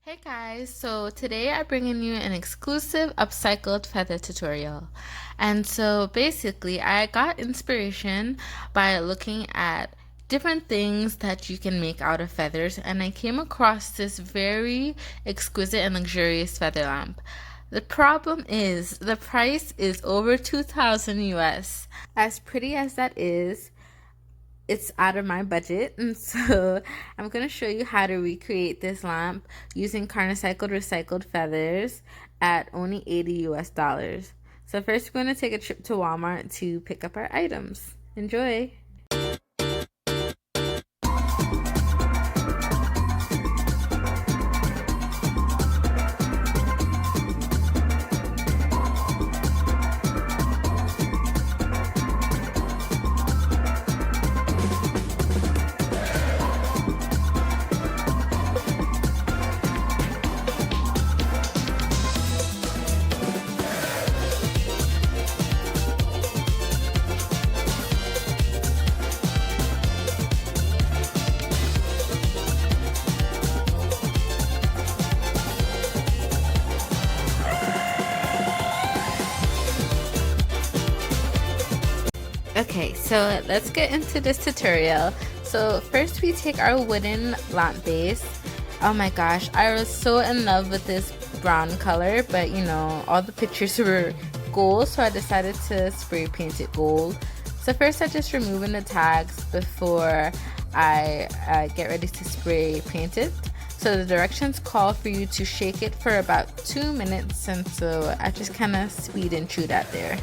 Hey guys, so today I'm bringing you an exclusive upcycled feather tutorial. And so basically I got inspiration by looking at different things that you can make out of feathers, and I came across this very exquisite and luxurious feather lamp. The problem is the price is over 2000 US. As pretty as that is, it's out of my budget, and so I'm going to show you how to recreate this lamp using Carnicycle recycled feathers at only 80 US dollars. So first we're going to take a trip to Walmart to pick up our items. Enjoy! Okay, so let's get into this tutorial. So first we take our wooden lamp base. Oh my gosh, I was so in love with this brown color, but you know, all the pictures were gold, so I decided to spray paint it gold. So first I'm just removing the tags before I get ready to spray paint it. So the directions call for you to shake it for about 2 minutes, and so I just kind of speed and chew that there.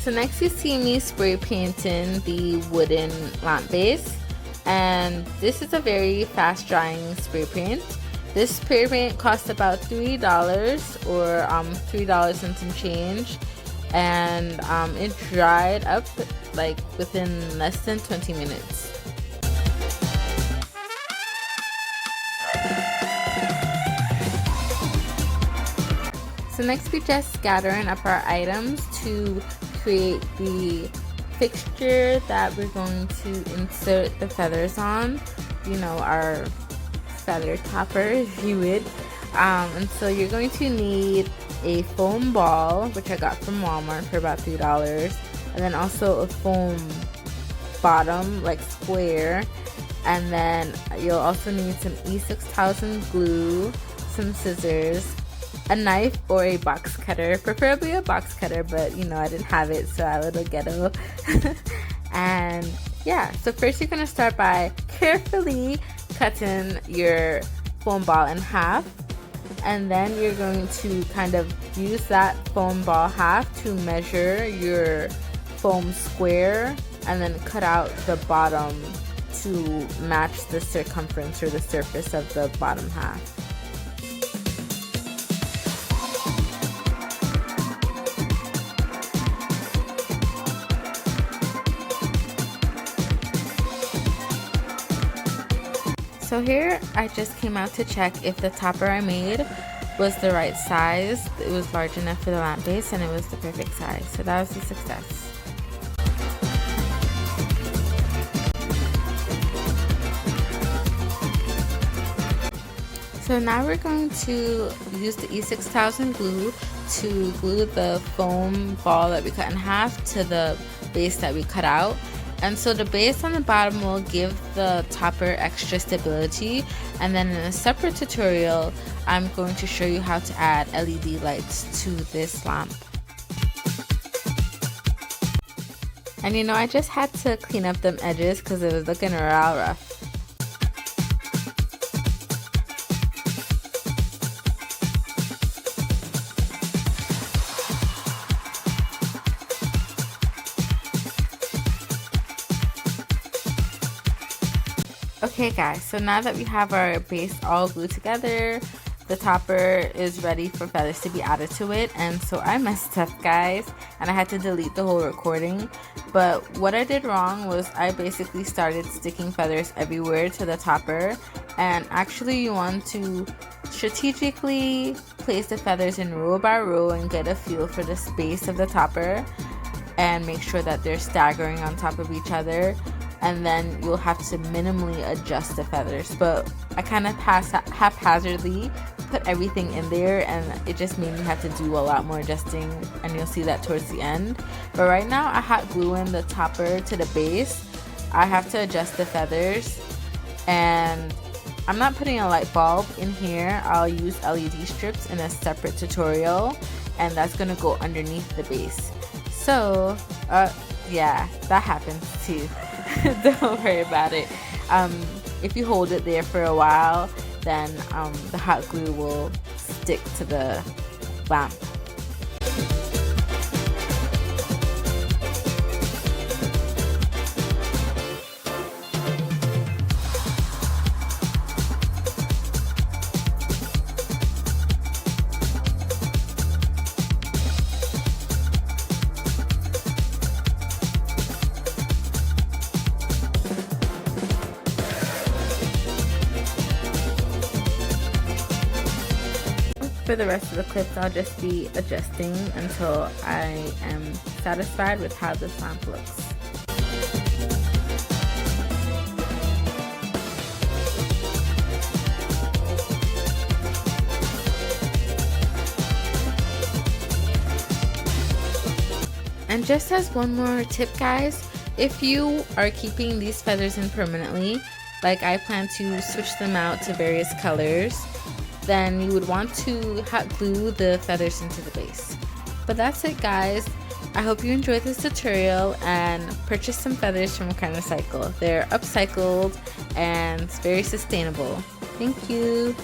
So next you see me spray painting the wooden lamp base, and this is a very fast drying spray paint. This spray paint costs about $3 or $3 and some change, and it dried up like within less than 20 minutes. So next we just scattering up our items to create the fixture that we're going to insert the feathers on, you know, our feather topper, if you would. And so you're going to need a foam ball, which I got from Walmart for about $3, and then also a foam bottom, like square, and then you'll also need some E6000 glue, some scissors, a knife or a box cutter, preferably a box cutter, but you know, I didn't have it, so a little ghetto. And yeah, so first you're going to start by carefully cutting your foam ball in half, and then you're going to kind of use that foam ball half to measure your foam square, and then cut out the bottom to match the circumference or the surface of the bottom half. So here I just came out to check if the topper I made was the right size. It was large enough for the lamp base, and it was the perfect size. So that was a success. So now we're going to use the E6000 glue to glue the foam ball that we cut in half to the base that we cut out. And so the base on the bottom will give the topper extra stability, and then in a separate tutorial I'm going to show you how to add LED lights to this lamp. And you know, I just had to clean up them edges because it was looking real rough. Okay guys, so now that we have our base all glued together, the topper is ready for feathers to be added to it. And so I messed up, guys, and I had to delete the whole recording. But what I did wrong was I basically started sticking feathers everywhere to the topper, and actually you want to strategically place the feathers in row by row and get a feel for the space of the topper. and make sure that they're staggering on top of each other, and then you'll have to minimally adjust the feathers. But I kind of haphazardly put everything in there, and it just made me have to do a lot more adjusting, and you'll see that towards the end. But right now I hot glue in the topper to the base. I have to adjust the feathers, and I'm not putting a light bulb in here. I'll use LED strips in a separate tutorial, and that's gonna go underneath the base. So yeah, that happens too. Don't worry about it. If you hold it there for a while, then the hot glue will stick to the lamp. For the rest of the clips, I'll just be adjusting until I am satisfied with how this lamp looks. And just as one more tip, guys, if you are keeping these feathers in permanently, like I plan to switch them out to various colors, then you would want to hot glue the feathers into the base. But that's it, guys. I hope you enjoyed this tutorial and purchase some feathers from Carnicycle. They're upcycled and very sustainable. Thank you.